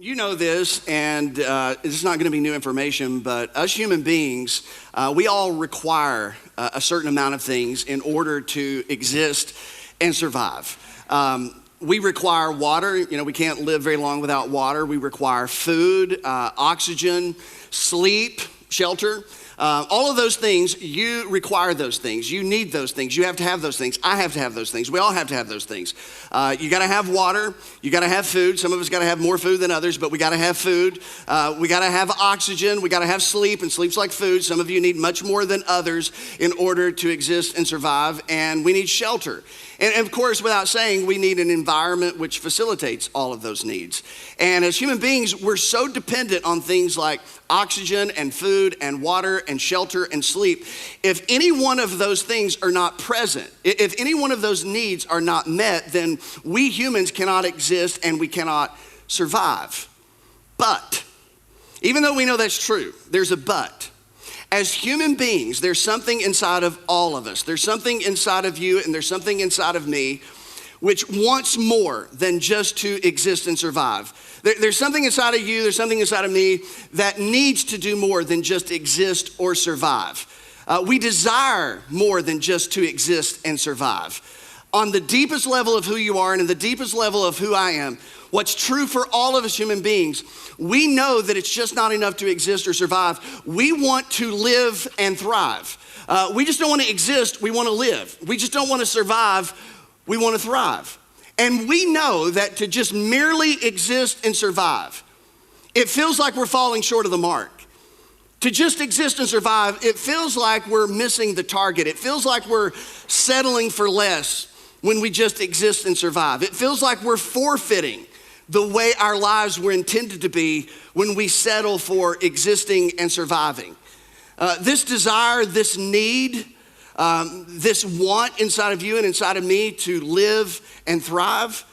You know this, and it's not going to be new information, but us human beings, we all require a certain amount of things in order to exist and survive. We require water. We can't live very long without water. We require food, oxygen, sleep, shelter. All of those things, you require those things. You need those things. You have to have those things. I have to have those things. We all have to have those things. You got to have water. You got to have food. Some of us got to have more food than others, but we got to have food. We got to have oxygen. We got to have sleep, and sleep's like food. Some of you need much more than others in order to exist and survive, and we need shelter. And of course, without saying, we need an environment which facilitates all of those needs. And as human beings, we're so dependent on things like oxygen and food and water and shelter and sleep. If any one of those things are not present, if any one of those needs are not met, then we humans cannot exist and we cannot survive. But, even though we know that's true, there's a but. As human beings, there's something inside of all of us. There's something inside of you and there's something inside of me which wants more than just to exist and survive. There's something inside of you, there's something inside of me that needs to do more than just exist or survive. We desire more than just to exist and survive. On the deepest level of who you are and in the deepest level of who I am, what's true for all of us human beings, we know that it's just not enough to exist or survive. We want to live and thrive. We just don't want to exist, we want to live. We just don't want to survive, we want to thrive. And we know that to just merely exist and survive, it feels like we're falling short of the mark. To just exist and survive, it feels like we're missing the target. It feels like we're settling for less when we just exist and survive. It feels like we're forfeiting the way our lives were intended to be when we settle for existing and surviving. This desire, this need, this want inside of you and inside of me to live and thrive,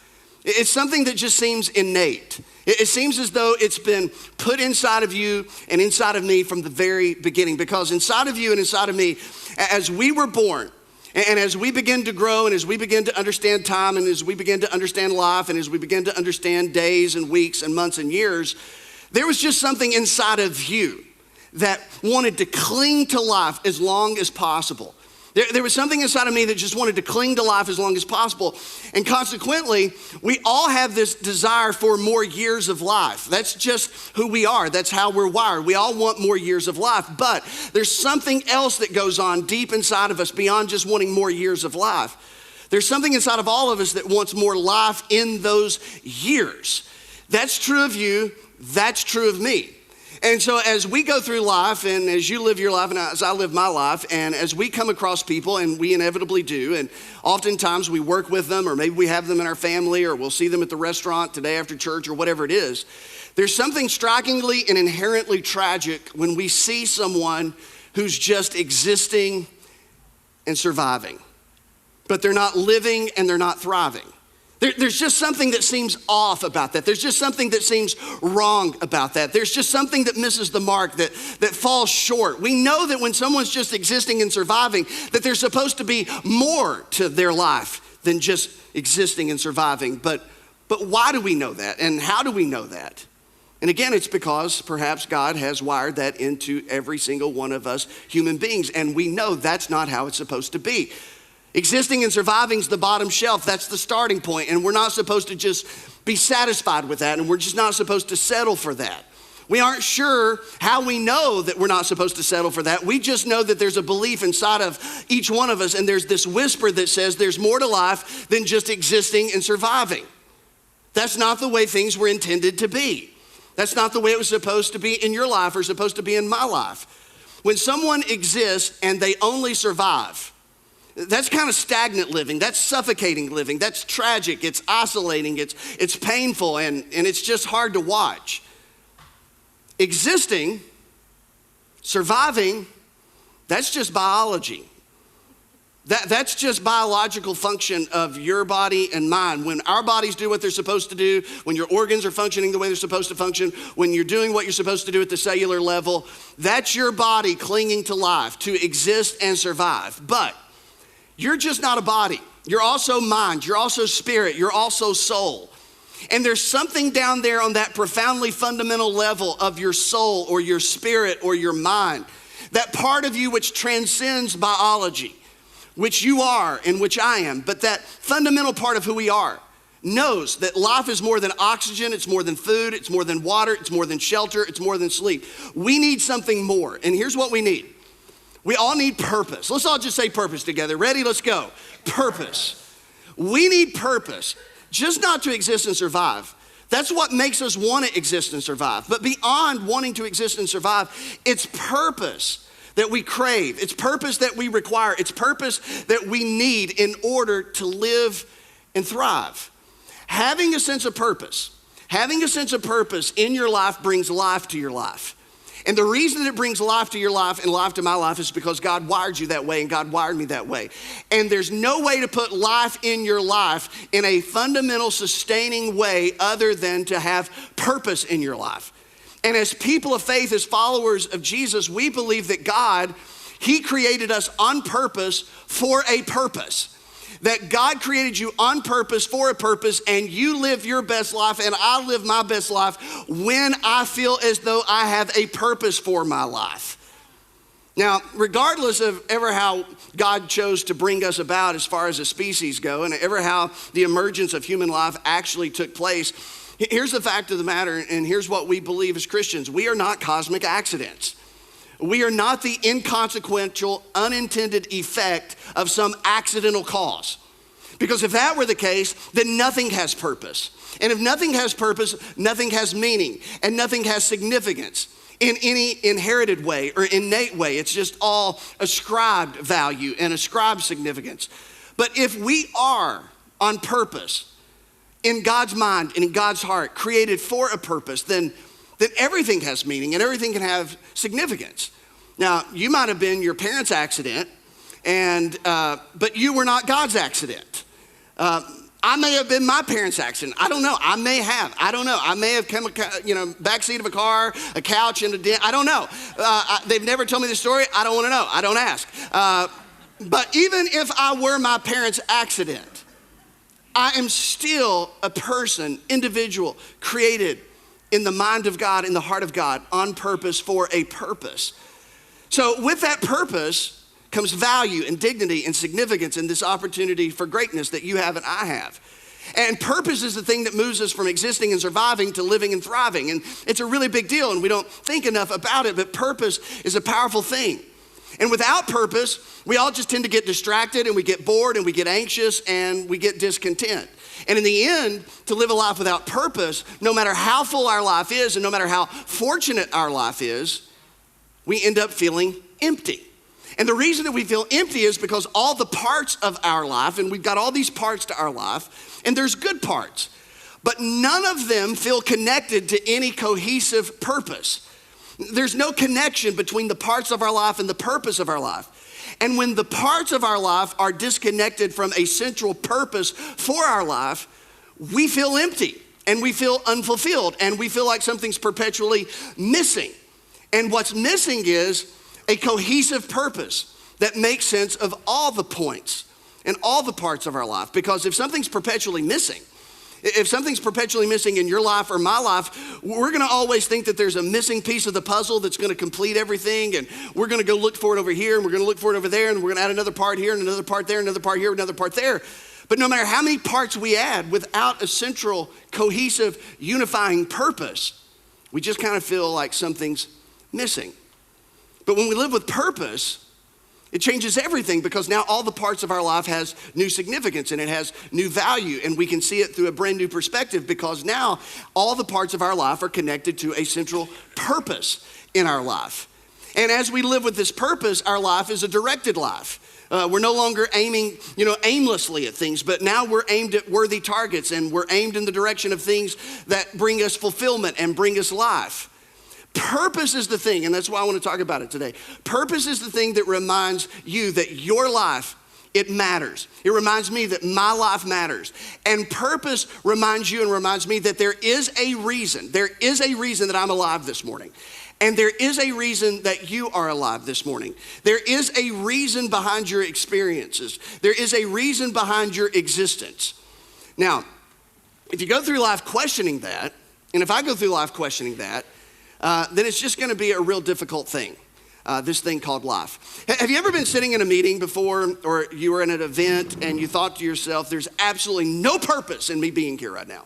it's something that just seems innate. It seems as though it's been put inside of you and inside of me from the very beginning, because inside of you and inside of me, as we were born, and as we begin to grow and as we begin to understand time and as we begin to understand life and as we begin to understand days and weeks and months and years, there was just something inside of you that wanted to cling to life as long as possible. There was something inside of me that just wanted to cling to life as long as possible. And consequently, we all have this desire for more years of life. That's just who we are. That's how we're wired. We all want more years of life. But there's something else that goes on deep inside of us beyond just wanting more years of life. There's something inside of all of us that wants more life in those years. That's true of you. That's true of me. And so as we go through life and as you live your life and as I live my life, and as we come across people, and we inevitably do, and oftentimes we work with them, or maybe we have them in our family, or we'll see them at the restaurant today after church, or whatever it is, there's something strikingly and inherently tragic when we see someone who's just existing and surviving, but they're not living and they're not thriving. There's just something that seems off about that. There's just something that seems wrong about that. There's just something that misses the mark, that falls short. We know that when someone's just existing and surviving, that there's supposed to be more to their life than just existing and surviving. But why do we know that? And how do we know that? And again, it's because perhaps God has wired that into every single one of us human beings. And we know that's not how it's supposed to be. Existing and surviving is the bottom shelf. That's the starting point. And we're not supposed to just be satisfied with that. And we're just not supposed to settle for that. We aren't sure how we know that we're not supposed to settle for that. We just know that there's a belief inside of each one of us. And there's this whisper that says there's more to life than just existing and surviving. That's not the way things were intended to be. That's not the way it was supposed to be in your life or supposed to be in my life. When someone exists and they only survive, that's kind of stagnant living. That's suffocating living. That's tragic. It's isolating. It's painful, and it's just hard to watch. Existing, surviving, that's just biology. That's just biological function of your body and mine. When our bodies do what they're supposed to do, when your organs are functioning the way they're supposed to function, when you're doing what you're supposed to do at the cellular level, that's your body clinging to life, to exist and survive. But you're just not a body. You're also mind. You're also spirit. You're also soul. And there's something down there on that profoundly fundamental level of your soul or your spirit or your mind, that part of you which transcends biology, which you are and which I am, but that fundamental part of who we are knows that life is more than oxygen, it's more than food, it's more than water, it's more than shelter, it's more than sleep. We need something more, and here's what we need. We all need purpose. Let's all just say purpose together. Ready? Let's go. Purpose. We need purpose, just not to exist and survive. That's what makes us want to exist and survive. But beyond wanting to exist and survive, it's purpose that we crave. It's purpose that we require. It's purpose that we need in order to live and thrive. Having a sense of purpose in your life brings life to your life. And the reason that it brings life to your life and life to my life is because God wired you that way and God wired me that way. And there's no way to put life in your life in a fundamental, sustaining way other than to have purpose in your life. And as people of faith, as followers of Jesus, we believe that God, He created us on purpose for a purpose. That God created you on purpose for a purpose, and you live your best life and I live my best life when I feel as though I have a purpose for my life. Now, regardless of ever how God chose to bring us about as far as a species go, and ever how the emergence of human life actually took place, here's the fact of the matter, and here's what we believe as Christians. We are not cosmic accidents. We are not the inconsequential, unintended effect of some accidental cause. Because if that were the case, then nothing has purpose. And if nothing has purpose, nothing has meaning, and nothing has significance in any inherited way or innate way. It's just all ascribed value and ascribed significance. But if we are on purpose, in God's mind and in God's heart, created for a purpose, then everything has meaning and everything can have significance. Now, you might have been your parents' accident, but you were not God's accident. I may have been my parents' accident. I don't know. I may have. I don't know. I may have come, backseat of a car, a couch, and a dent. I don't know. They've never told me the story. I don't want to know. I don't ask. But even if I were my parents' accident, I am still a person, individual, created in the mind of God, in the heart of God, on purpose for a purpose. So with that purpose comes value and dignity and significance and this opportunity for greatness that you have and I have. And purpose is the thing that moves us from existing and surviving to living and thriving. And it's a really big deal, and we don't think enough about it, but purpose is a powerful thing. And without purpose, we all just tend to get distracted and we get bored and we get anxious and we get discontent. And in the end, to live a life without purpose, no matter how full our life is and no matter how fortunate our life is, we end up feeling empty. And the reason that we feel empty is because all the parts of our life, and we've got all these parts to our life, and there's good parts, but none of them feel connected to any cohesive purpose. There's no connection between the parts of our life and the purpose of our life. And when the parts of our life are disconnected from a central purpose for our life, we feel empty and we feel unfulfilled and we feel like something's perpetually missing. And what's missing is a cohesive purpose that makes sense of all the points and all the parts of our life. Because if something's perpetually missing, in your life or my life, we're gonna always think that there's a missing piece of the puzzle that's gonna complete everything, and we're gonna go look for it over here, and we're gonna look for it over there, and we're gonna add another part here, and another part there, another part here, another part there. But no matter how many parts we add, without a central, cohesive, unifying purpose, we just kind of feel like something's missing. But when we live with purpose, it changes everything, because now all the parts of our life has new significance and it has new value, and we can see it through a brand new perspective, because now all the parts of our life are connected to a central purpose in our life. And as we live with this purpose, our life is a directed life. We're no longer aiming, aimlessly at things, but now we're aimed at worthy targets, and we're aimed in the direction of things that bring us fulfillment and bring us life. Purpose is the thing, and that's why I want to talk about it today. Purpose is the thing that reminds you that your life, it matters. It reminds me that my life matters. And purpose reminds you and reminds me that there is a reason that I'm alive this morning. And there is a reason that you are alive this morning. There is a reason behind your experiences. There is a reason behind your existence. Now, if you go through life questioning that, and if I go through life questioning that, then it's just gonna be a real difficult thing, this thing called life. Have you ever been sitting in a meeting before, or you were in an event and you thought to yourself, there's absolutely no purpose in me being here right now?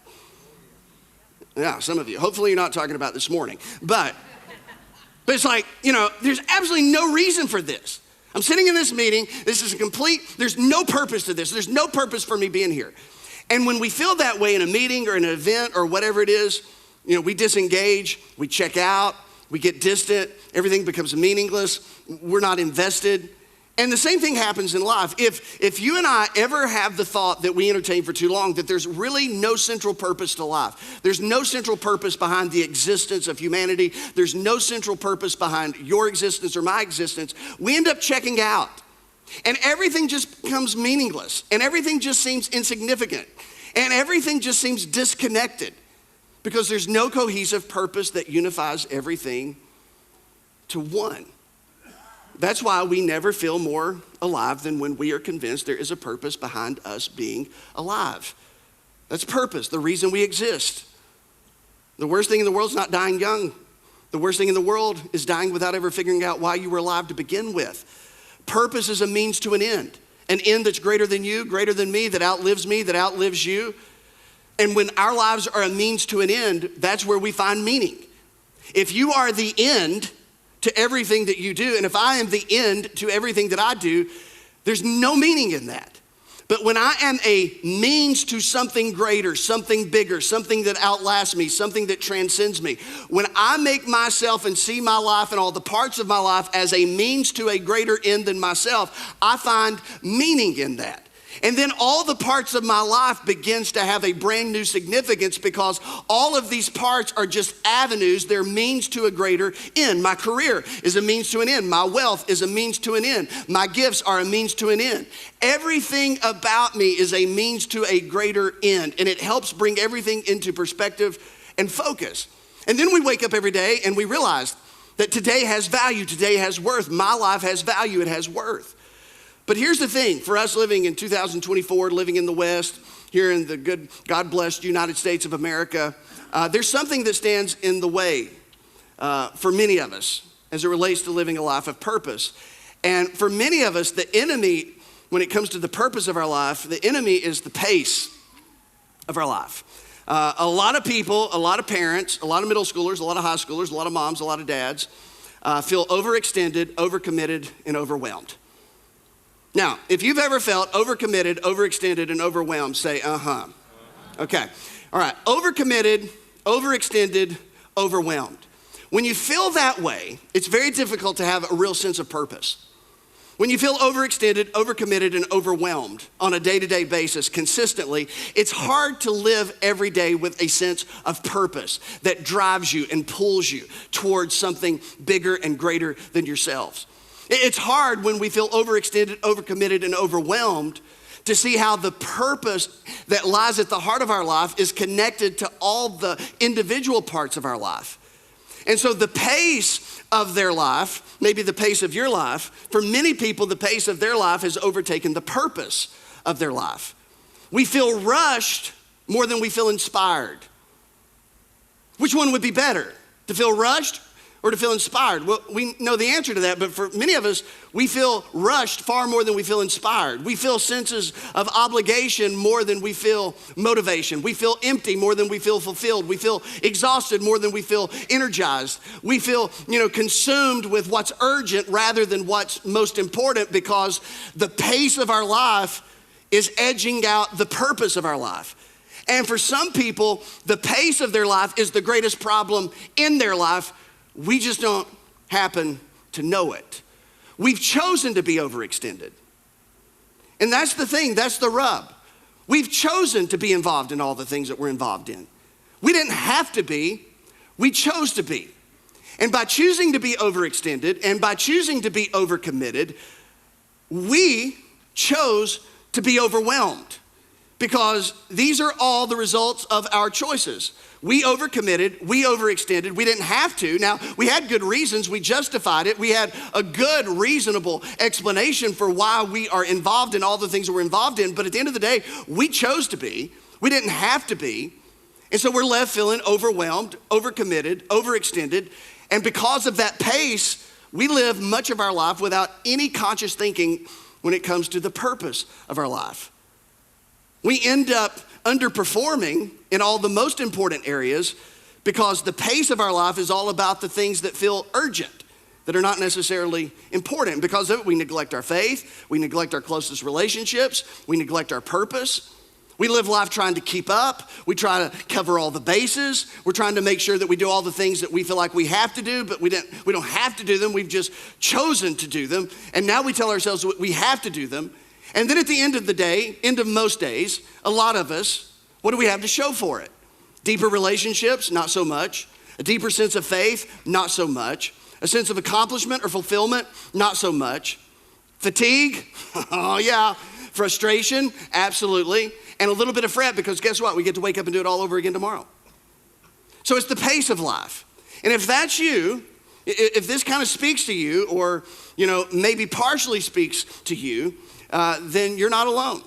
Yeah, some of you. Hopefully you're not talking about this morning. But it's like, there's absolutely no reason for this. I'm sitting in this meeting, this is there's no purpose to this. There's no purpose for me being here. And when we feel that way in a meeting or in an event or whatever it is, we disengage, we check out, we get distant, everything becomes meaningless, we're not invested. And the same thing happens in life. If you and I ever have the thought that we entertain for too long, that there's really no central purpose to life, there's no central purpose behind the existence of humanity, there's no central purpose behind your existence or my existence, we end up checking out. And everything just becomes meaningless, and everything just seems insignificant, and everything just seems disconnected because there's no cohesive purpose that unifies everything to one. That's why we never feel more alive than when we are convinced there is a purpose behind us being alive. That's purpose, the reason we exist. The worst thing in the world is not dying young. The worst thing in the world is dying without ever figuring out why you were alive to begin with. Purpose is a means to an end that's greater than you, greater than me, that outlives you. And when our lives are a means to an end, that's where we find meaning. If you are the end to everything that you do, and if I am the end to everything that I do, there's no meaning in that. But when I am a means to something greater, something bigger, something that outlasts me, something that transcends me, when I make myself and see my life and all the parts of my life as a means to a greater end than myself, I find meaning in that. And then all the parts of my life begins to have a brand new significance because all of these parts are just avenues. They're means to a greater end. My career is a means to an end. My wealth is a means to an end. My gifts are a means to an end. Everything about me is a means to a greater end, and it helps bring everything into perspective and focus. And then we wake up every day and we realize that today has value, today has worth. My life has value, it has worth. But here's the thing, for us living in 2024, living in the West, here in the good, God-blessed United States of America, there's something that stands in the way for many of us as it relates to living a life of purpose. And for many of us, the enemy, when it comes to the purpose of our life, the enemy is the pace of our life. A lot of people, a lot of parents, a lot of middle schoolers, a lot of high schoolers, a lot of moms, a lot of dads feel overextended, overcommitted, and overwhelmed. Now, if you've ever felt overcommitted, overextended, and overwhelmed, say, uh-huh. Okay, all right, overcommitted, overextended, overwhelmed. When you feel that way, it's very difficult to have a real sense of purpose. When you feel overextended, overcommitted, and overwhelmed on a day-to-day basis consistently, it's hard to live every day with a sense of purpose that drives you and pulls you towards something bigger and greater than yourselves. It's hard when we feel overextended, overcommitted, and overwhelmed to see how the purpose that lies at the heart of our life is connected to all the individual parts of our life. And so the pace of their life, maybe the pace of your life, for many people, the pace of their life has overtaken the purpose of their life. We feel rushed more than we feel inspired. Which one would be better? To feel rushed or to feel inspired? Well, we know the answer to that, but for many of us, we feel rushed far more than we feel inspired. We feel senses of obligation more than we feel motivation. We feel empty more than we feel fulfilled. We feel exhausted more than we feel energized. We feel, consumed with what's urgent rather than what's most important because the pace of our life is edging out the purpose of our life. And for some people, the pace of their life is the greatest problem in their life. We just don't happen to know it. We've chosen to be overextended. And that's the thing, that's the rub. We've chosen to be involved in all the things that we're involved in. We didn't have to be, we chose to be. And by choosing to be overextended and by choosing to be overcommitted, we chose to be overwhelmed because these are all the results of our choices. We overcommitted, we overextended, we didn't have to. Now, we had good reasons, we justified it. We had a good, reasonable explanation for why we are involved in all the things that we're involved in. But at the end of the day, we chose to be, We didn't have to be. And so we're left feeling overwhelmed, overcommitted, overextended. And because of that pace, we live much of our life without any conscious thinking when it comes to the purpose of our life. We end up underperforming in all the most important areas because the pace of our life is all about the things that feel urgent, that are not necessarily important. Because of it, we neglect our faith, we neglect our closest relationships, we neglect our purpose. We live life trying to keep up. We try to cover all the bases. We're trying to make sure that we do all the things that we feel like we have to do, but we don't have to do them. We've just chosen to do them. And now we tell ourselves we have to do them. And then at the end of the day, end of most days, a lot of us, what do we have to show for it? Deeper relationships? Not so much. A deeper sense of faith? Not so much. A sense of accomplishment or fulfillment? Not so much. Fatigue? Oh yeah. Frustration? Absolutely. And a little bit of fret, because guess what? We get to wake up and do it all over again tomorrow. So it's the pace of life. And if that's you, if this kind of speaks to you, or maybe partially speaks to you, then you're not alone.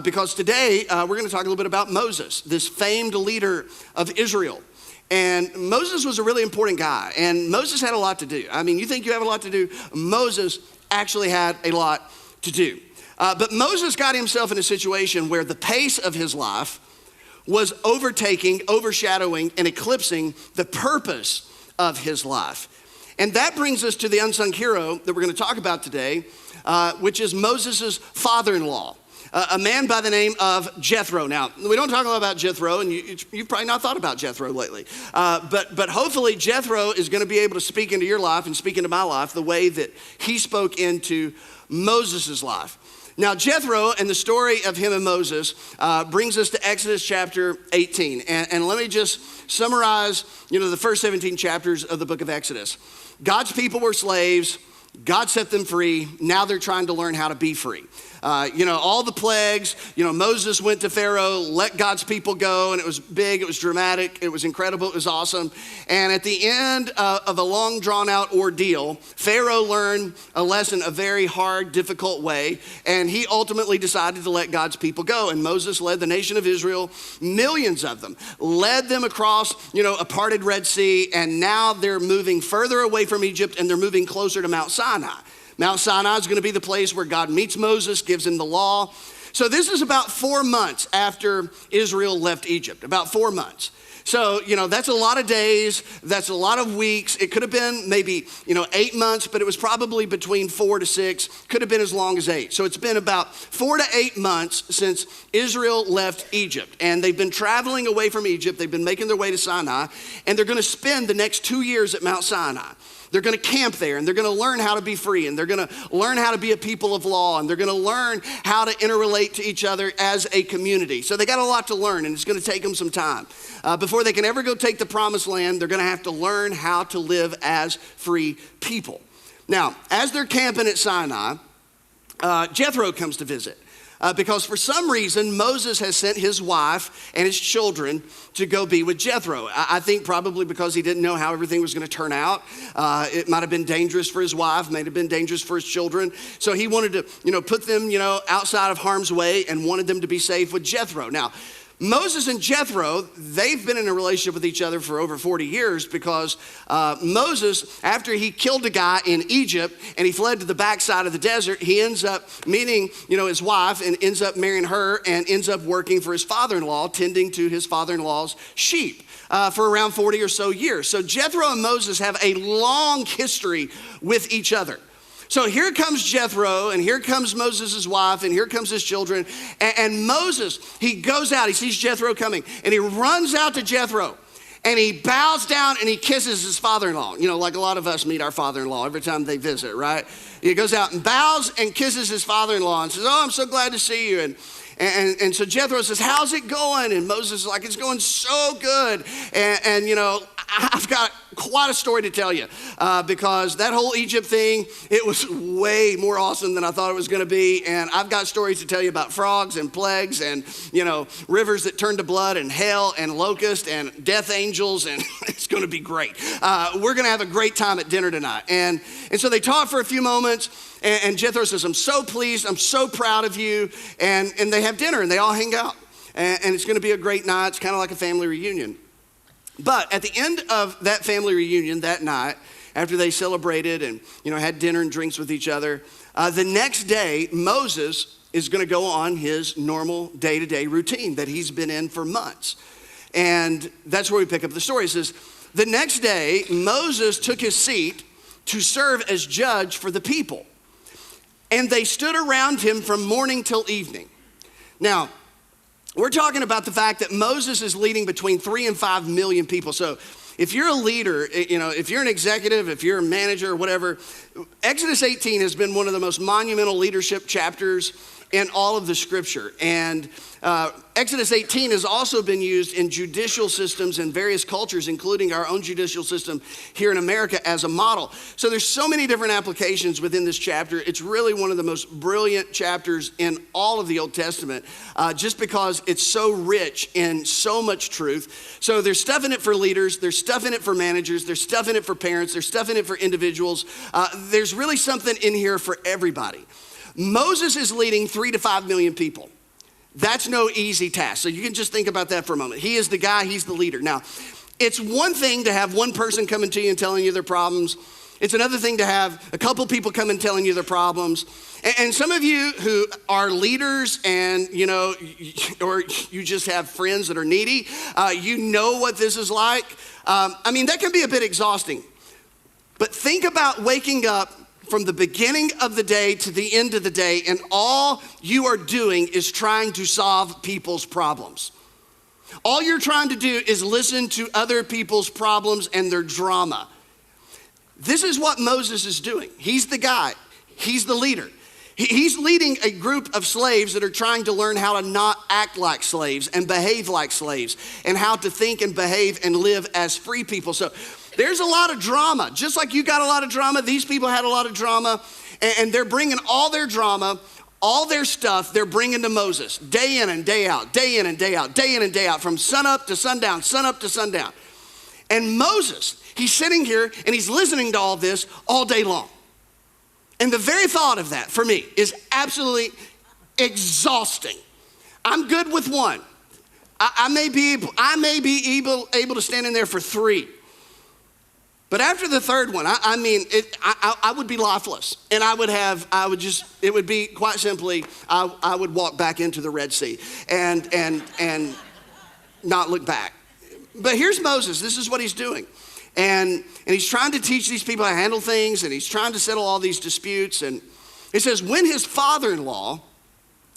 Because today we're going to talk a little bit about Moses, this famed leader of Israel. And Moses was a really important guy, and Moses had a lot to do. I mean, you think you have a lot to do? Moses actually had a lot to do. But Moses got himself in a situation where the pace of his life was overtaking, overshadowing, and eclipsing the purpose of his life. And that brings us to the unsung hero that we're going to talk about today, which is Moses' father-in-law, a man by the name of Jethro. Now, we don't talk a lot about Jethro, and you've probably not thought about Jethro lately. But hopefully Jethro is going to be able to speak into your life and speak into my life the way that he spoke into Moses' life. Now, Jethro and the story of him and Moses brings us to Exodus chapter 18. And let me just summarize, the first 17 chapters of the book of Exodus. God's people were slaves. God set them free. Now they're trying to learn how to be free. All the plagues, Moses went to Pharaoh, let God's people go, and it was big, it was dramatic, it was incredible, it was awesome. And at the end of a long drawn out ordeal, Pharaoh learned a lesson a very hard, difficult way, and he ultimately decided to let God's people go. And Moses led the nation of Israel, millions of them, led them across, a parted Red Sea, and now they're moving further away from Egypt, and they're moving closer to Mount Sinai. Mount Sinai is going to be the place where God meets Moses, gives him the law. So this is about 4 months after Israel left Egypt, about 4 months. So, that's a lot of days. That's a lot of weeks. It could have been maybe, 8 months, but it was probably between 4 to 6. Could have been as long as 8. So it's been about 4 to 8 months since Israel left Egypt. And they've been traveling away from Egypt. They've been making their way to Sinai. And they're going to spend the next 2 years at Mount Sinai. They're going to camp there, and they're going to learn how to be free, and they're going to learn how to be a people of law, and they're going to learn how to interrelate to each other as a community. So they got a lot to learn, and it's going to take them some time. Before they can ever go take the promised land, they're going to have to learn how to live as free people. Now, as they're camping at Sinai, Jethro comes to visit. Because for some reason, Moses has sent his wife and his children to go be with Jethro. I think probably because he didn't know how everything was going to turn out. It might have been dangerous for his wife, might have been dangerous for his children. So he wanted to, put them, outside of harm's way and wanted them to be safe with Jethro. Now, Moses and Jethro, they've been in a relationship with each other for over 40 years because Moses, after he killed a guy in Egypt and he fled to the backside of the desert, he ends up meeting, his wife and ends up marrying her and ends up working for his father-in-law, tending to his father-in-law's sheep for around 40 or so years. So Jethro and Moses have a long history with each other. So here comes Jethro, and here comes Moses' wife, and here comes his children. And Moses, he goes out, he sees Jethro coming, and he runs out to Jethro, and he bows down and he kisses his father-in-law. Like a lot of us meet our father-in-law every time they visit, right? He goes out and bows and kisses his father-in-law and says, "Oh, I'm so glad to see you." And so Jethro says, "How's it going?" And Moses is like, "It's going so good." And I've got quite a story to tell you because that whole Egypt thing, it was way more awesome than I thought it was going to be. And I've got stories to tell you about frogs and plagues and, rivers that turn to blood and hell and locusts and death angels. And it's going to be great. We're going to have a great time at dinner tonight. And so they talk for a few moments. And Jethro says, "I'm so pleased. I'm so proud of you." And they have dinner and they all hang out. and it's going to be a great night. It's kind of like a family reunion. But at the end of that family reunion that night, after they celebrated and had dinner and drinks with each other, the next day, Moses is going to go on his normal day-to-day routine that he's been in for months. And that's where we pick up the story. It says, the next day, Moses took his seat to serve as judge for the people. And they stood around him from morning till evening. Now, we're talking about the fact that Moses is leading between 3 and 5 million people. So if you're a leader, if you're an executive, if you're a manager or whatever, Exodus 18 has been one of the most monumental leadership chapters in all of the scripture. And Exodus 18 has also been used in judicial systems in various cultures, including our own judicial system here in America as a model. So there's so many different applications within this chapter. It's really one of the most brilliant chapters in all of the Old Testament, just because it's so rich in so much truth. So there's stuff in it for leaders, there's stuff in it for managers, there's stuff in it for parents, there's stuff in it for individuals. There's really something in here for everybody. Moses is leading 3 to 5 million people. That's no easy task. So you can just think about that for a moment. He is the guy, he's the leader. Now, it's one thing to have one person coming to you and telling you their problems. It's another thing to have a couple people come and telling you their problems. And some of you who are leaders and, or you just have friends that are needy, you know what this is like. That can be a bit exhausting. But think about waking up from the beginning of the day to the end of the day, and all you are doing is trying to solve people's problems. All you're trying to do is listen to other people's problems and their drama. This is what Moses is doing. He's the guy. He's the leader. He's leading a group of slaves that are trying to learn how to not act like slaves and behave like slaves, and how to think and behave and live as free people. So there's a lot of drama. Just like you got a lot of drama, these people had a lot of drama, and they're bringing all their drama, all their stuff, they're bringing to Moses day in and day out, day in and day out, day in and day out, from sunup to sundown, sunup to sundown. And Moses, he's sitting here and he's listening to all this all day long. And the very thought of that for me is absolutely exhausting. I'm good with one. I may be able to stand in there for 3. But after the third one, I would be lifeless. And it would be quite simply, I would walk back into the Red Sea and not look back. But here's Moses. This is what he's doing. And he's trying to teach these people how to handle things, and he's trying to settle all these disputes. And it says, when his father-in-law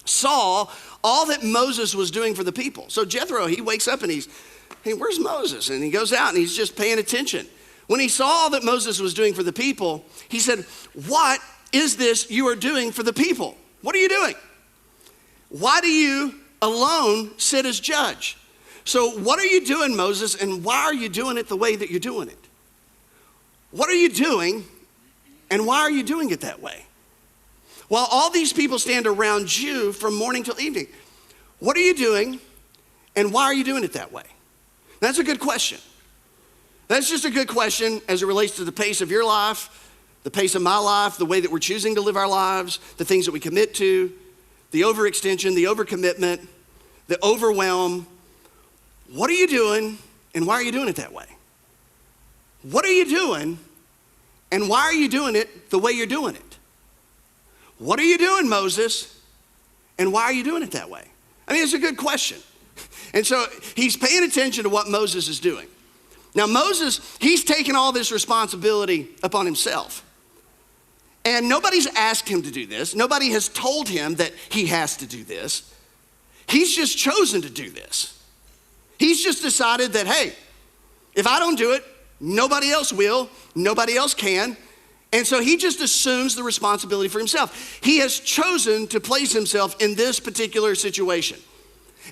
saw all that Moses was doing for the people. So Jethro, he wakes up and hey, where's Moses? And he goes out and he's just paying attention. When he saw all that Moses was doing for the people, he said, what is this you are doing for the people? What are you doing? Why do you alone sit as judge? So what are you doing, Moses, and why are you doing it the way that you're doing it? What are you doing, and why are you doing it that way? While all these people stand around you from morning till evening, what are you doing, and why are you doing it that way? That's a good question. That's just a good question as it relates to the pace of your life, the pace of my life, the way that we're choosing to live our lives, the things that we commit to, the overextension, the overcommitment, the overwhelm. What are you doing, and why are you doing it that way? What are you doing, and why are you doing it the way you're doing it? What are you doing, Moses, and why are you doing it that way? It's a good question. And so he's paying attention to what Moses is doing. Now Moses, he's taken all this responsibility upon himself. And nobody's asked him to do this. Nobody has told him that he has to do this. He's just chosen to do this. He's just decided that, hey, if I don't do it, nobody else will, nobody else can. And so he just assumes the responsibility for himself. He has chosen to place himself in this particular situation.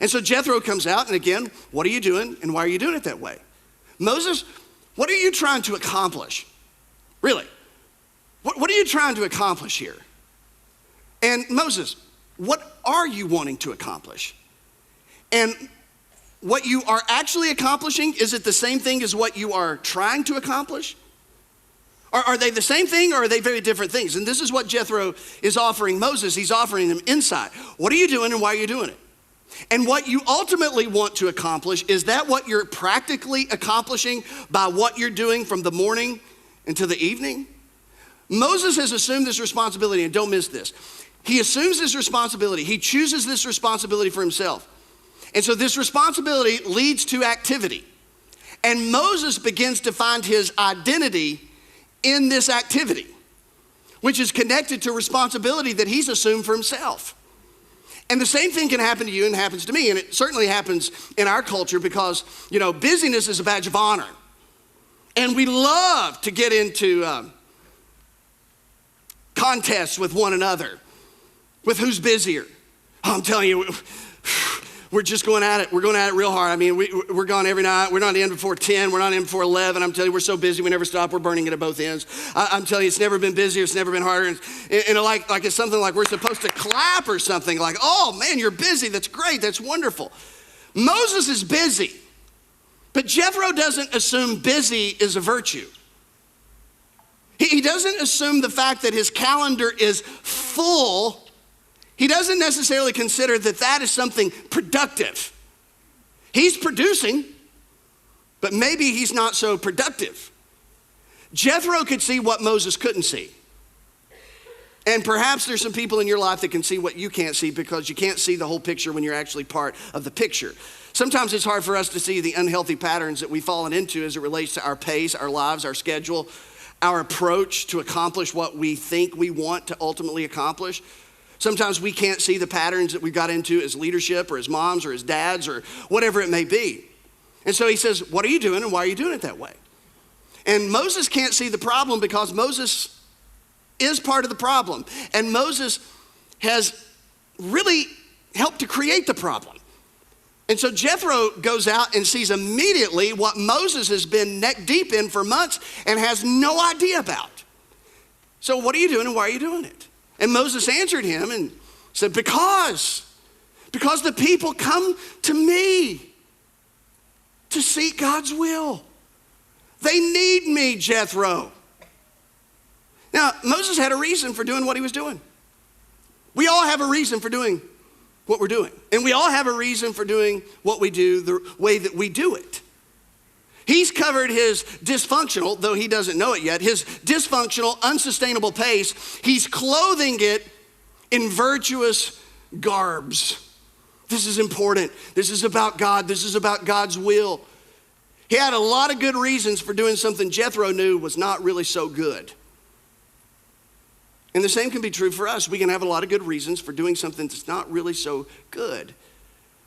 And so Jethro comes out, and again, what are you doing, and why are you doing it that way? Moses, what are you trying to accomplish? Really, what are you trying to accomplish here? And Moses, what are you wanting to accomplish? And what you are actually accomplishing, is it the same thing as what you are trying to accomplish? Are they the same thing, or are they very different things? And this is what Jethro is offering Moses. He's offering him insight. What are you doing, and why are you doing it? And what you ultimately want to accomplish, is that what you're practically accomplishing by what you're doing from the morning until the evening? Moses has assumed this responsibility, and don't miss this. He assumes this responsibility. He chooses this responsibility for himself. And so this responsibility leads to activity. And Moses begins to find his identity in this activity, which is connected to responsibility that he's assumed for himself. And the same thing can happen to you and happens to me. And it certainly happens in our culture because, busyness is a badge of honor. And we love to get into contests with one another, with who's busier. Oh, I'm telling you, we're just going at it. We're going at it real hard. I mean, we're gone every night. We're not in before 10. We're not in before 11. I'm telling you, we're so busy. We never stop. We're burning it at both ends. I'm telling you, it's never been busier. It's never been harder. And like it's something like we're supposed to clap or something like, oh man, you're busy. That's great. That's wonderful. Moses is busy, but Jethro doesn't assume busy is a virtue. He doesn't assume the fact that his calendar is full. He doesn't necessarily consider that is something productive. He's producing, but maybe he's not so productive. Jethro could see what Moses couldn't see. And perhaps there's some people in your life that can see what you can't see because you can't see the whole picture when you're actually part of the picture. Sometimes it's hard for us to see the unhealthy patterns that we've fallen into as it relates to our pace, our lives, our schedule, our approach to accomplish what we think we want to ultimately accomplish. Sometimes we can't see the patterns that we got into as leadership or as moms or as dads or whatever it may be. And so he says, what are you doing and why are you doing it that way? And Moses can't see the problem because Moses is part of the problem. And Moses has really helped to create the problem. And so Jethro goes out and sees immediately what Moses has been neck deep in for months and has no idea about. So what are you doing and why are you doing it? And Moses answered him and said, because the people come to me to seek God's will. They need me, Jethro. Now, Moses had a reason for doing what he was doing. We all have a reason for doing what we're doing. And we all have a reason for doing what we do the way that we do it. He's covered his dysfunctional, though he doesn't know it yet, his dysfunctional, unsustainable pace. He's clothing it in virtuous garbs. This is important. This is about God. This is about God's will. He had a lot of good reasons for doing something Jethro knew was not really so good. And the same can be true for us. We can have a lot of good reasons for doing something that's not really so good.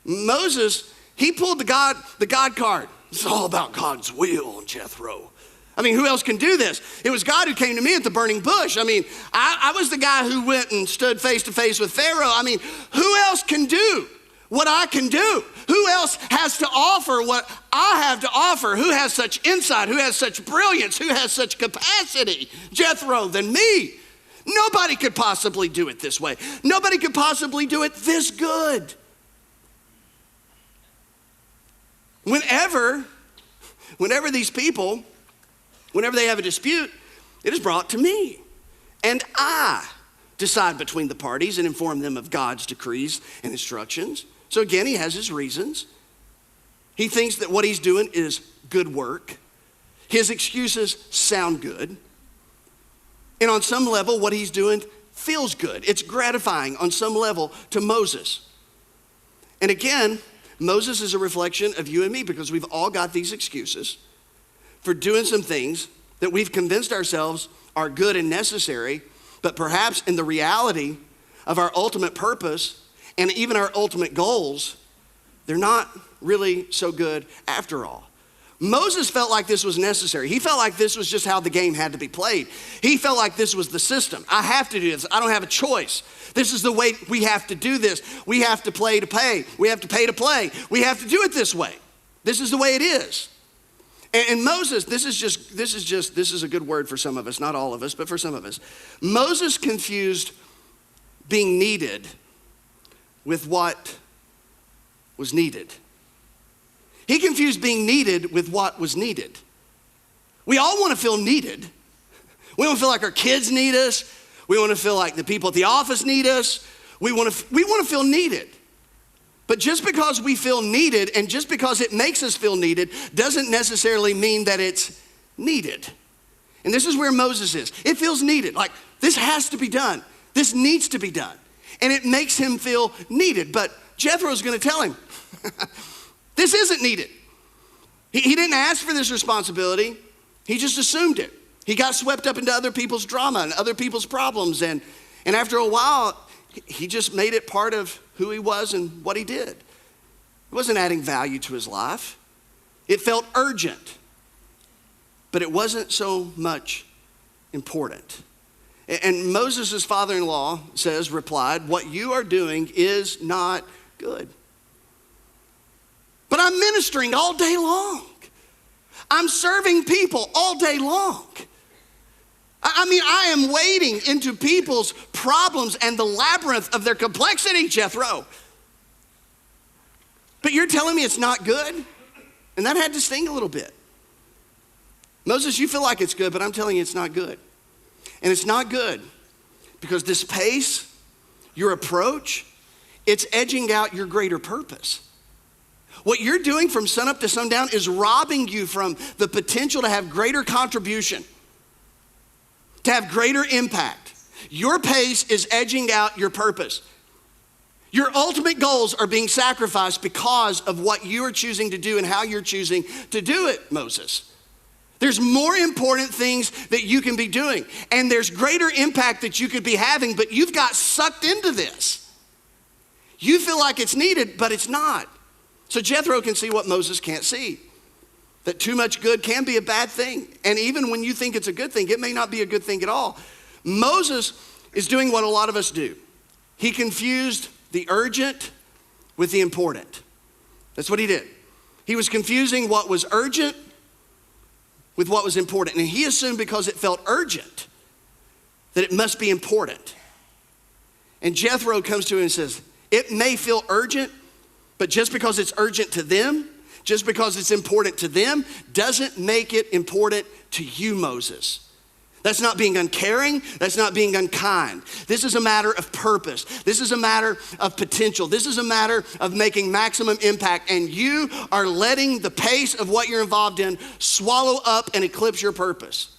Moses, he pulled the God card. It's all about God's will, Jethro. I mean, who else can do this? It was God who came to me at the burning bush. I mean, I was the guy who went and stood face to face with Pharaoh. I mean, who else can do what I can do? Who else has to offer what I have to offer? Who has such insight? Who has such brilliance? Who has such capacity, Jethro, than me? Nobody could possibly do it this way. Nobody could possibly do it this good. Whenever these people, whenever they have a dispute, it is brought to me. And I decide between the parties and inform them of God's decrees and instructions. So again, he has his reasons. He thinks that what he's doing is good work. His excuses sound good. And on some level, what he's doing feels good. It's gratifying on some level to Moses. And again, Moses is a reflection of you and me because we've all got these excuses for doing some things that we've convinced ourselves are good and necessary, but perhaps in the reality of our ultimate purpose and even our ultimate goals, they're not really so good after all. Moses felt like this was necessary. He felt like this was just how the game had to be played. He felt like this was the system. I have to do this. I don't have a choice. This is the way we have to do this. We have to play to pay. We have to pay to play. We have to do it this way. This is the way it is. And Moses, this is a good word for some of us, not all of us, but for some of us. Moses confused being needed with what was needed. He confused being needed with what was needed. We all want to feel needed. We want to feel like our kids need us. We want to feel like the people at the office need us. We want to feel needed. But just because we feel needed and just because it makes us feel needed doesn't necessarily mean that it's needed. And this is where Moses is. It feels needed. Like, this has to be done. This needs to be done. And it makes him feel needed. But Jethro's going to tell him, this isn't needed. He didn't ask for this responsibility. He just assumed it. He got swept up into other people's drama and other people's problems. And after a while, he just made it part of who he was and what he did. It wasn't adding value to his life. It felt urgent, but it wasn't so much important. And Moses' father-in-law replied, what you are doing is not good. But I'm ministering all day long. I'm serving people all day long. I am wading into people's problems and the labyrinth of their complexity, Jethro. But you're telling me it's not good? And that had to sting a little bit. Moses, you feel like it's good, but I'm telling you it's not good. And it's not good because this pace, your approach, it's edging out your greater purpose. What you're doing from sunup to sundown is robbing you from the potential to have greater contribution, to have greater impact. Your pace is edging out your purpose. Your ultimate goals are being sacrificed because of what you are choosing to do and how you're choosing to do it, Moses. There's more important things that you can be doing, and there's greater impact that you could be having, but you've got sucked into this. You feel like it's needed, but it's not. So Jethro can see what Moses can't see, that too much good can be a bad thing. And even when you think it's a good thing, it may not be a good thing at all. Moses is doing what a lot of us do. He confused the urgent with the important. That's what he did. He was confusing what was urgent with what was important. And he assumed because it felt urgent that it must be important. And Jethro comes to him and says, it may feel urgent, but just because it's urgent to them, just because it's important to them, doesn't make it important to you, Moses. That's not being uncaring. That's not being unkind. This is a matter of purpose. This is a matter of potential. This is a matter of making maximum impact. And you are letting the pace of what you're involved in swallow up and eclipse your purpose.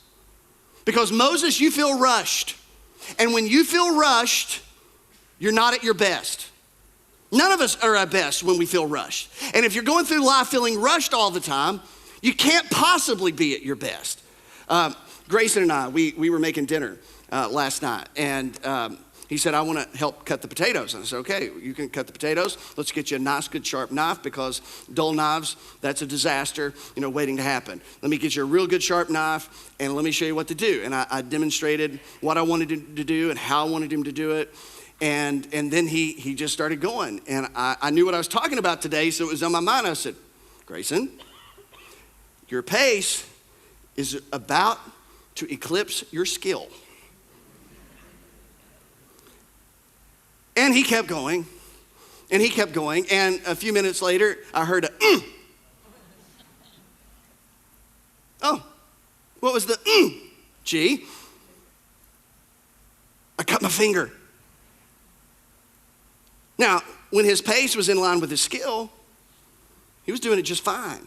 Because Moses, you feel rushed. And when you feel rushed, you're not at your best. None of us are at best when we feel rushed. And if you're going through life feeling rushed all the time, you can't possibly be at your best. Grayson and I, we were making dinner last night, and he said, I want to help cut the potatoes. And I said, okay, you can cut the potatoes. Let's get you a nice, good, sharp knife, because dull knives, that's a disaster, waiting to happen. Let me get you a real good, sharp knife, and let me show you what to do. And I demonstrated what I wanted to do and how I wanted him to do it. And then he just started going. And I knew what I was talking about today, so it was on my mind. I said, Grayson, your pace is about to eclipse your skill. And he kept going, and he kept going, and a few minutes later, I heard a Oh, what was the G? I cut my finger. Now, when his pace was in line with his skill, he was doing it just fine.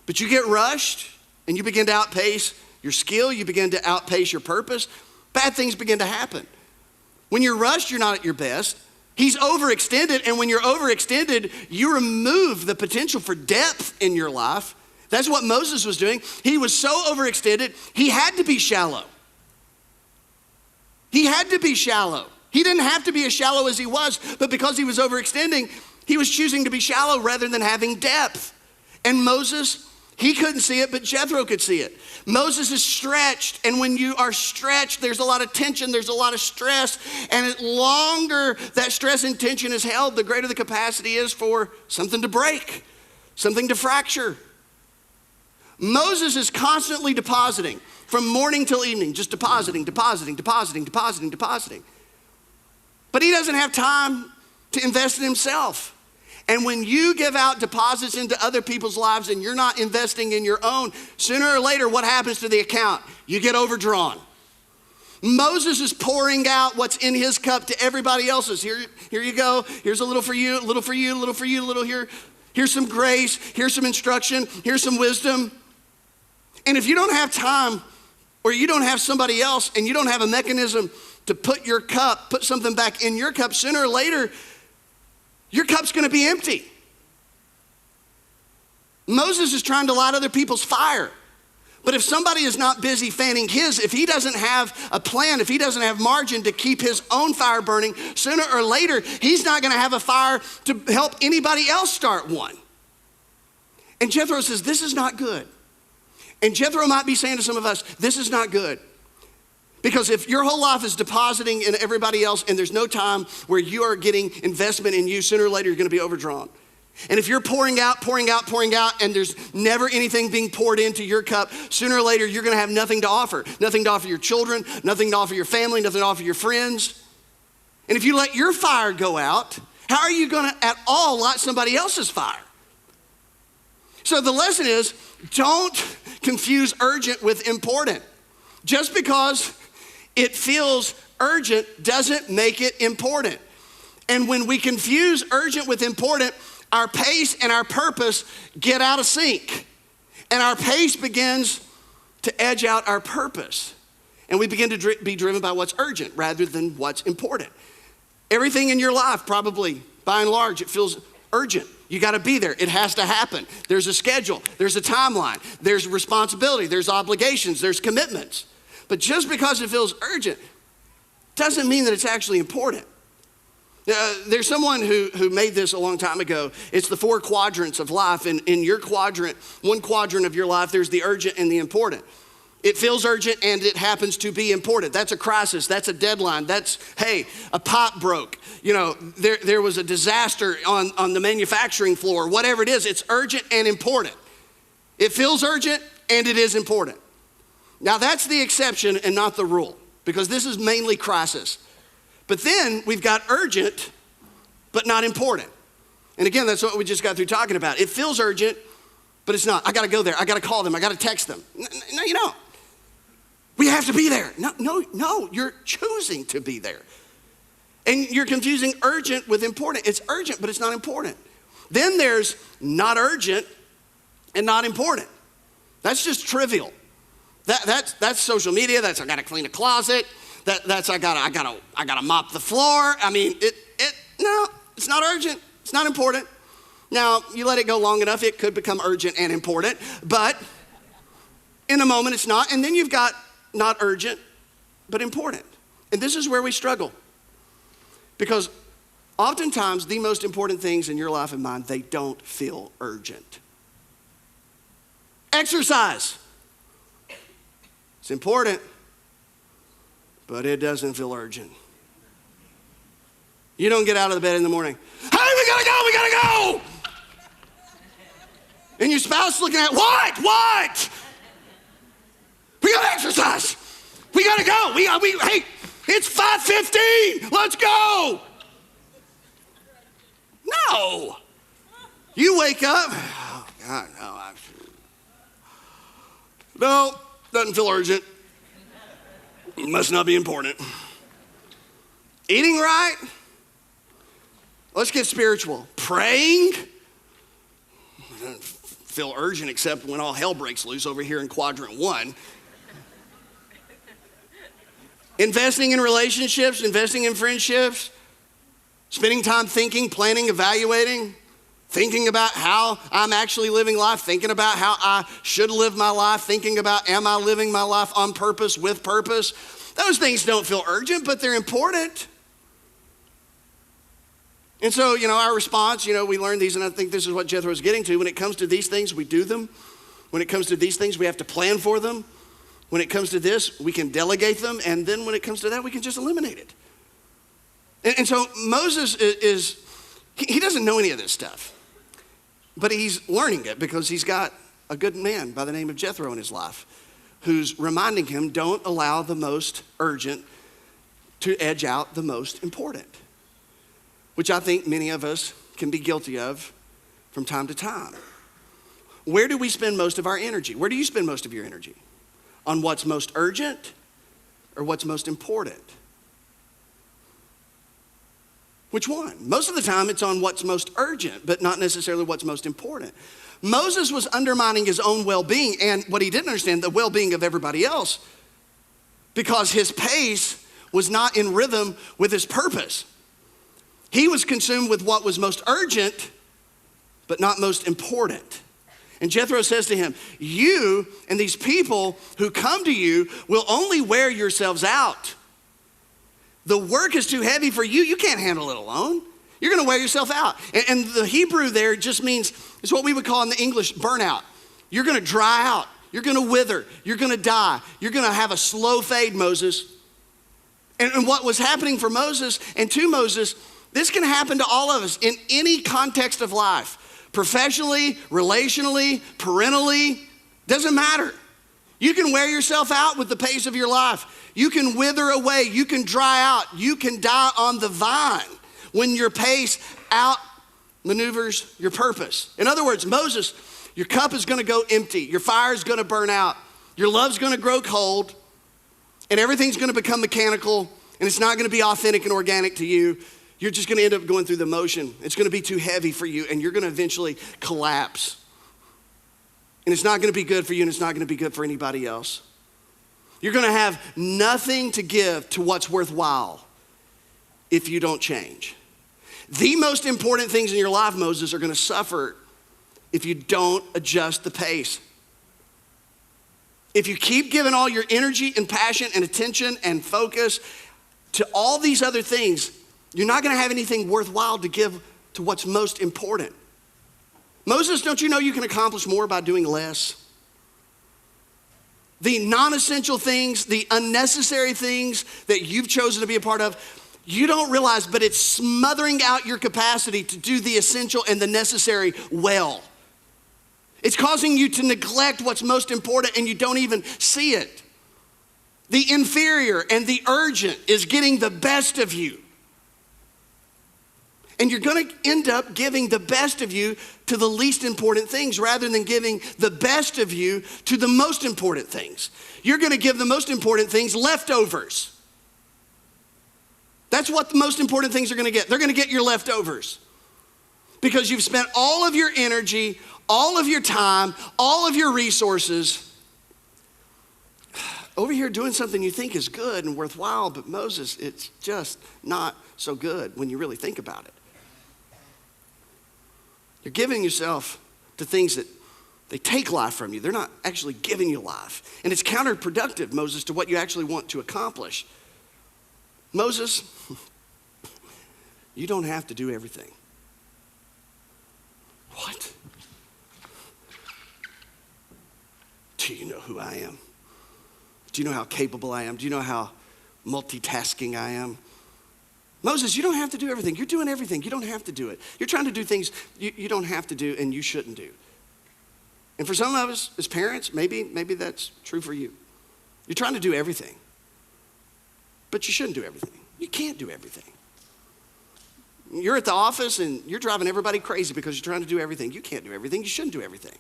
But you get rushed, and you begin to outpace your skill, you begin to outpace your purpose, bad things begin to happen. When you're rushed, you're not at your best. He's overextended, and when you're overextended, you remove the potential for depth in your life. That's what Moses was doing. He was so overextended, he had to be shallow. He had to be shallow. He didn't have to be as shallow as he was, but because he was overextending, he was choosing to be shallow rather than having depth. And Moses, he couldn't see it, but Jethro could see it. Moses is stretched, and when you are stretched, there's a lot of tension, there's a lot of stress, and the longer that stress and tension is held, the greater the capacity is for something to break, something to fracture. Moses is constantly depositing from morning till evening, just depositing. But he doesn't have time to invest in himself. And when you give out deposits into other people's lives and you're not investing in your own, sooner or later, what happens to the account? You get overdrawn. Moses is pouring out what's in his cup to everybody else's. Here you go. Here's a little for you, a little for you, a little for you, a little here. Here's some grace. Here's some instruction. Here's some wisdom. And if you don't have time, or you don't have somebody else, and you don't have a mechanism to put something back in your cup, sooner or later, your cup's gonna be empty. Moses is trying to light other people's fire. But if somebody is not busy fanning his, if he doesn't have a plan, if he doesn't have margin to keep his own fire burning, sooner or later, he's not gonna have a fire to help anybody else start one. And Jethro says, this is not good. And Jethro might be saying to some of us, this is not good. Because if your whole life is depositing in everybody else and there's no time where you are getting investment in you, sooner or later you're gonna be overdrawn. And if you're pouring out, and there's never anything being poured into your cup, sooner or later you're gonna have nothing to offer. Nothing to offer your children, nothing to offer your family, nothing to offer your friends. And if you let your fire go out, how are you gonna at all light somebody else's fire? So the lesson is, don't confuse urgent with important. Just because it feels urgent doesn't make it important. And when we confuse urgent with important, our pace and our purpose get out of sync. And our pace begins to edge out our purpose. And we begin to be driven by what's urgent rather than what's important. Everything in your life, probably, by and large, it feels urgent. You gotta be there, it has to happen. There's a schedule, there's a timeline, there's responsibility, there's obligations, there's commitments. But just because it feels urgent doesn't mean that it's actually important. There's someone who made this a long time ago. It's the 4 quadrants of life. And in your quadrant, one quadrant of your life, there's the urgent and the important. It feels urgent and it happens to be important. That's a crisis, that's a deadline, that's, hey, a pipe broke. You know, there was a disaster on the manufacturing floor, whatever it is, it's urgent and important. It feels urgent and it is important. Now that's the exception and not the rule, because this is mainly crisis. But then we've got urgent, but not important. And again, that's what we just got through talking about. It feels urgent, but it's not. I gotta go there, I gotta call them, I gotta text them. No, you don't. We have to be there. No, you're choosing to be there. And you're confusing urgent with important. It's urgent, but it's not important. Then there's not urgent and not important. That's just trivial. That's social media. That's I gotta clean a closet. That's I gotta mop the floor. I mean, no, it's not urgent. It's not important. Now, you let it go long enough, it could become urgent and important, but in a moment it's not. And then you've got not urgent, but important. And this is where we struggle. Because oftentimes the most important things in your life and mine, they don't feel urgent. Exercise. It's important, but it doesn't feel urgent. You don't get out of the bed in the morning, hey, we gotta go! And your spouse looking at, what? We gotta exercise. We gotta go. Hey, it's 5:15. Let's go. No. You wake up. Oh, God, no. No, doesn't feel urgent. It must not be important. Eating right. Let's get spiritual. Praying. Doesn't feel urgent except when all hell breaks loose over here in quadrant 1. Investing in relationships, investing in friendships, spending time thinking, planning, evaluating, thinking about how I'm actually living life, thinking about how I should live my life, thinking about am I living my life on purpose, with purpose. Those things don't feel urgent, but they're important. And so, our response, we learned these, and I think this is what Jethro is getting to. When it comes to these things, we do them. When it comes to these things, we have to plan for them. When it comes to this, we can delegate them. And then when it comes to that, we can just eliminate it. And so Moses he doesn't know any of this stuff. But he's learning it because he's got a good man by the name of Jethro in his life who's reminding him, don't allow the most urgent to edge out the most important, which I think many of us can be guilty of from time to time. Where do we spend most of our energy? Where do you spend most of your energy? On what's most urgent or what's most important? Which one? Most of the time it's on what's most urgent, but not necessarily what's most important. Moses was undermining his own well-being and what he didn't understand, the well-being of everybody else, because his pace was not in rhythm with his purpose. He was consumed with what was most urgent, but not most important. And Jethro says to him, you and these people who come to you will only wear yourselves out. The work is too heavy for you. You can't handle it alone. You're going to wear yourself out. And the Hebrew there just means, it's what we would call in the English burnout. You're going to dry out. You're going to wither. You're going to die. You're going to have a slow fade, Moses. And what was happening for Moses and to Moses, this can happen to all of us in any context of life. Professionally, relationally, parentally, doesn't matter. You can wear yourself out with the pace of your life. You can wither away. You can dry out. You can die on the vine when your pace outmaneuvers your purpose. In other words, Moses, your cup is going to go empty. Your fire is going to burn out. Your love's going to grow cold. And everything's going to become mechanical. And it's not going to be authentic and organic to you. You're just going to end up going through the motion. It's going to be too heavy for you, and you're going to eventually collapse. And it's not going to be good for you, and it's not going to be good for anybody else. You're going to have nothing to give to what's worthwhile if you don't change. The most important things in your life, Moses, are going to suffer if you don't adjust the pace. If you keep giving all your energy and passion and attention and focus to all these other things, you're not going to have anything worthwhile to give to what's most important. Moses, don't you know you can accomplish more by doing less? The non-essential things, the unnecessary things that you've chosen to be a part of, you don't realize, but it's smothering out your capacity to do the essential and the necessary well. It's causing you to neglect what's most important, and you don't even see it. The inferior and the urgent is getting the best of you. And you're going to end up giving the best of you to the least important things rather than giving the best of you to the most important things. You're going to give the most important things leftovers. That's what the most important things are going to get. They're going to get your leftovers. Because you've spent all of your energy, all of your time, all of your resources over here doing something you think is good and worthwhile, but Moses, it's just not so good when you really think about it. You're giving yourself to things that they take life from you. They're not actually giving you life. And it's counterproductive, Moses, to what you actually want to accomplish. Moses, you don't have to do everything. What? Do you know who I am? Do you know how capable I am? Do you know how multitasking I am? Moses, you don't have to do everything. You're doing everything. You don't have to do it. You're trying to do things you don't have to do and you shouldn't do. And for some of us as parents, maybe that's true for you. You're trying to do everything. But you shouldn't do everything. You can't do everything. You're at the office and you're driving everybody crazy because you're trying to do everything. You can't do everything. You shouldn't do everything.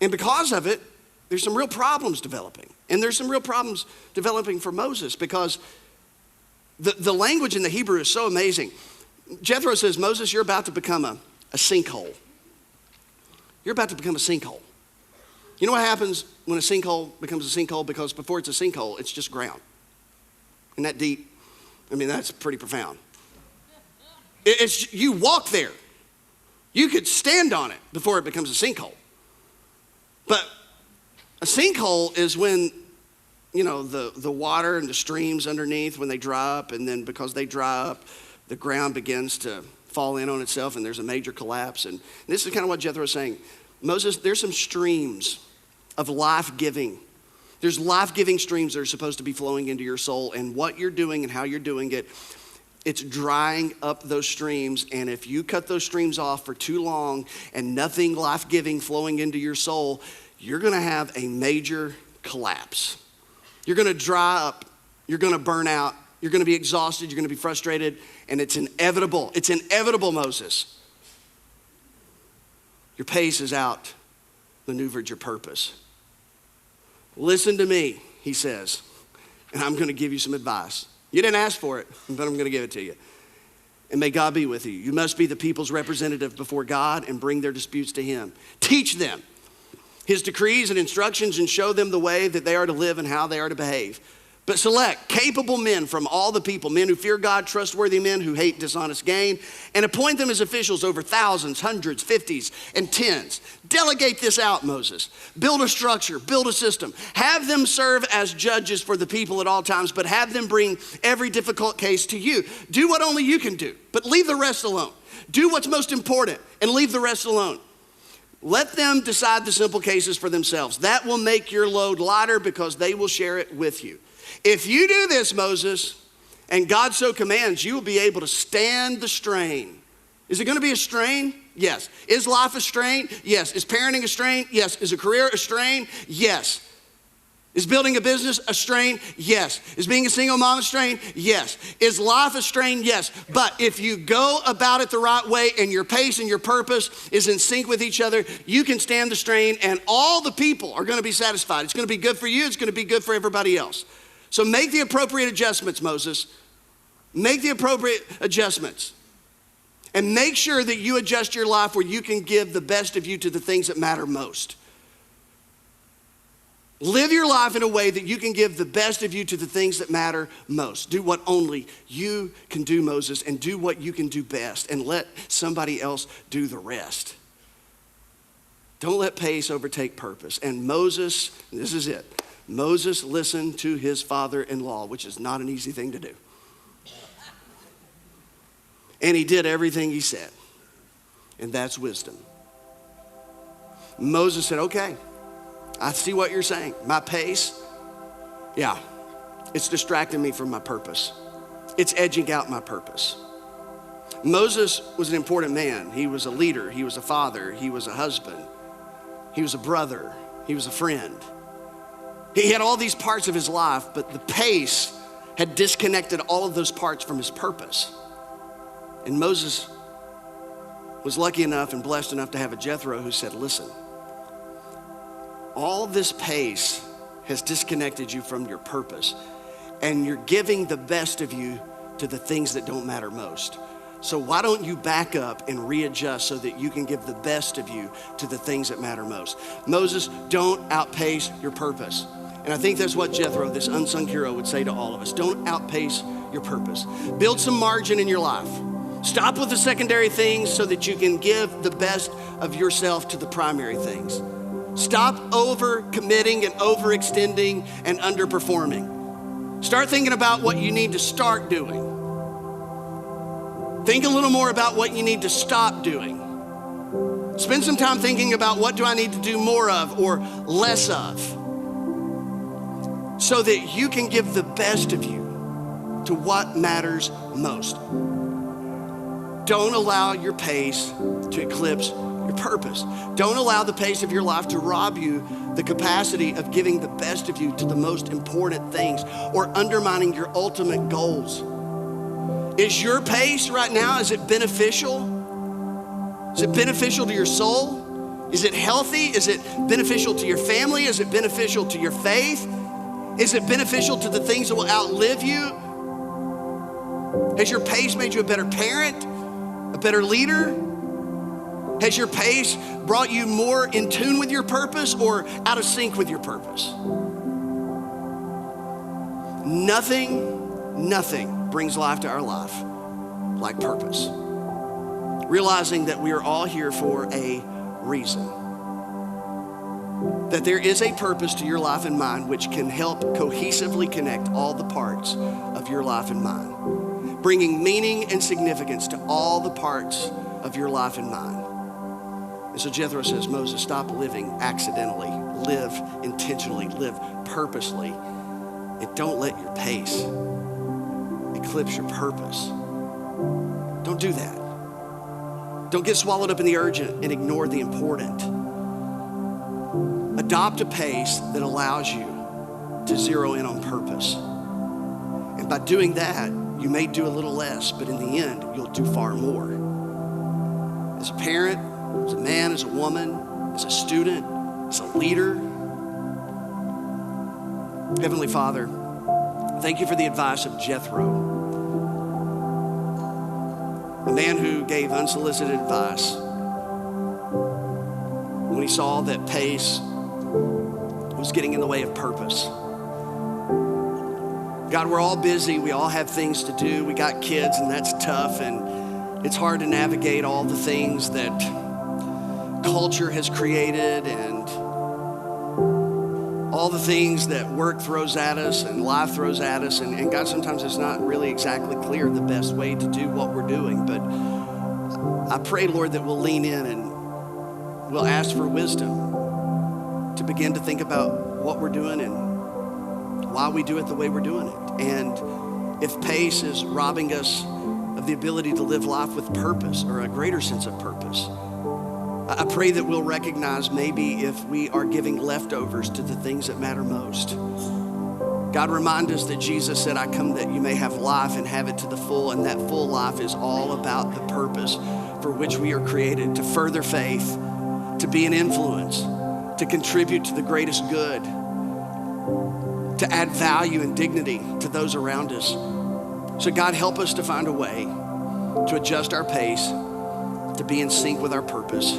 And because of it, there's some real problems developing. And there's some real problems developing for Moses because the language in the Hebrew is so amazing. Jethro says, Moses, you're about to become a sinkhole. You're about to become a sinkhole. You know what happens when a sinkhole becomes a sinkhole? Because before it's a sinkhole, it's just ground. Isn't that deep? I mean, that's pretty profound. It's you walk there. You could stand on it before it becomes a sinkhole. But a sinkhole is when, you know, the water and the streams underneath, when they dry up, and then because they dry up, the ground begins to fall in on itself and there's a major collapse. And this is kind of what Jethro is saying. Moses, there's some streams of life-giving. There's life-giving streams that are supposed to be flowing into your soul, and what you're doing and how you're doing it, it's drying up those streams. And if you cut those streams off for too long and nothing life-giving flowing into your soul, you're going to have a major collapse. You're going to dry up. You're going to burn out. You're going to be exhausted. You're going to be frustrated. And it's inevitable. It's inevitable, Moses. Your pace is outmaneuvered your purpose. Listen to me, he says, and I'm going to give you some advice. You didn't ask for it, but I'm going to give it to you. And may God be with you. You must be the people's representative before God and bring their disputes to him. Teach them his decrees and instructions and show them the way that they are to live and how they are to behave. But select capable men from all the people, men who fear God, trustworthy men who hate dishonest gain, and appoint them as officials over thousands, hundreds, fifties, and tens. Delegate this out, Moses. Build a structure, build a system. Have them serve as judges for the people at all times, but have them bring every difficult case to you. Do what only you can do, but leave the rest alone. Do what's most important and leave the rest alone. Let them decide the simple cases for themselves. That will make your load lighter because they will share it with you. If you do this, Moses, and God so commands, you will be able to stand the strain. Is it going to be a strain? Yes. Is life a strain? Yes. Is parenting a strain? Yes. Is a career a strain? Yes. Is building a business a strain? Yes. Is being a single mom a strain? Yes. Is life a strain? Yes. But if you go about it the right way and your pace and your purpose is in sync with each other, you can stand the strain and all the people are going to be satisfied. It's going to be good for you. It's going to be good for everybody else. So make the appropriate adjustments, Moses. Make the appropriate adjustments. And make sure that you adjust your life where you can give the best of you to the things that matter most. Live your life in a way that you can give the best of you to the things that matter most. Do what only you can do, Moses, and do what you can do best, and let somebody else do the rest. Don't let pace overtake purpose. And Moses, this is it. Moses listened to his father-in-law, which is not an easy thing to do. And he did everything he said. And that's wisdom. Moses said, okay, I see what you're saying. My pace, yeah, it's distracting me from my purpose. It's edging out my purpose. Moses was an important man. He was a leader. He was a father. He was a husband. He was a brother. He was a friend. He had all these parts of his life, but the pace had disconnected all of those parts from his purpose. And Moses was lucky enough and blessed enough to have a Jethro who said, listen, all this pace has disconnected you from your purpose, and you're giving the best of you to the things that don't matter most. So why don't you back up and readjust so that you can give the best of you to the things that matter most? Moses, don't outpace your purpose. And I think that's what Jethro, this unsung hero, would say to all of us. Don't outpace your purpose. Build some margin in your life. Stop with the secondary things so that you can give the best of yourself to the primary things. Stop over-committing and overextending and underperforming. Start thinking about what you need to start doing. Think a little more about what you need to stop doing. Spend some time thinking about what do I need to do more of or less of, so that you can give the best of you to what matters most. Don't allow your pace to eclipse your purpose. Don't allow the pace of your life to rob you the capacity of giving the best of you to the most important things or undermining your ultimate goals. Is your pace right now, is it beneficial? Is it beneficial to your soul? Is it healthy? Is it beneficial to your family? Is it beneficial to your faith? Is it beneficial to the things that will outlive you? Has your pace made you a better parent, a better leader? Has your pace brought you more in tune with your purpose or out of sync with your purpose? Nothing brings life to our life like purpose. Realizing that we are all here for a reason. That there is a purpose to your life and mine which can help cohesively connect all the parts of your life and mine, bringing meaning and significance to all the parts of your life and mine. And so Jethro says, Moses, stop living accidentally, live intentionally, live purposely, and don't let your pace eclipse your purpose. Don't do that. Don't get swallowed up in the urgent and ignore the important. Adopt a pace that allows you to zero in on purpose. And by doing that, you may do a little less, but in the end, you'll do far more. As a parent, as a man, as a woman, as a student, as a leader, Heavenly Father, thank you for the advice of Jethro, a man who gave unsolicited advice when he saw that pace was getting in the way of purpose. God, we're all busy. We all have things to do. We got kids, and that's tough, and it's hard to navigate all the things that culture has created and all the things that work throws at us and life throws at us. And God, sometimes it's not really exactly clear the best way to do what we're doing. But I pray, Lord, that we'll lean in and we'll ask for wisdom to begin to think about what we're doing and why we do it the way we're doing it. And if pace is robbing us of the ability to live life with purpose or a greater sense of purpose, I pray that we'll recognize maybe if we are giving leftovers to the things that matter most. God, remind us that Jesus said, I come that you may have life and have it to the full, and that full life is all about the purpose for which we are created, to further faith, to be an influence, to contribute to the greatest good, to add value and dignity to those around us. So God, help us to find a way to adjust our pace, to be in sync with our purpose.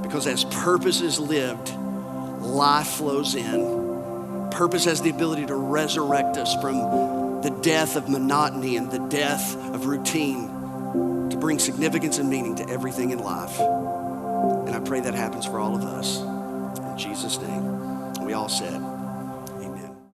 Because as purpose is lived, life flows in. Purpose has the ability to resurrect us from the death of monotony and the death of routine, to bring significance and meaning to everything in life. And I pray that happens for all of us. In Jesus' name, we all said,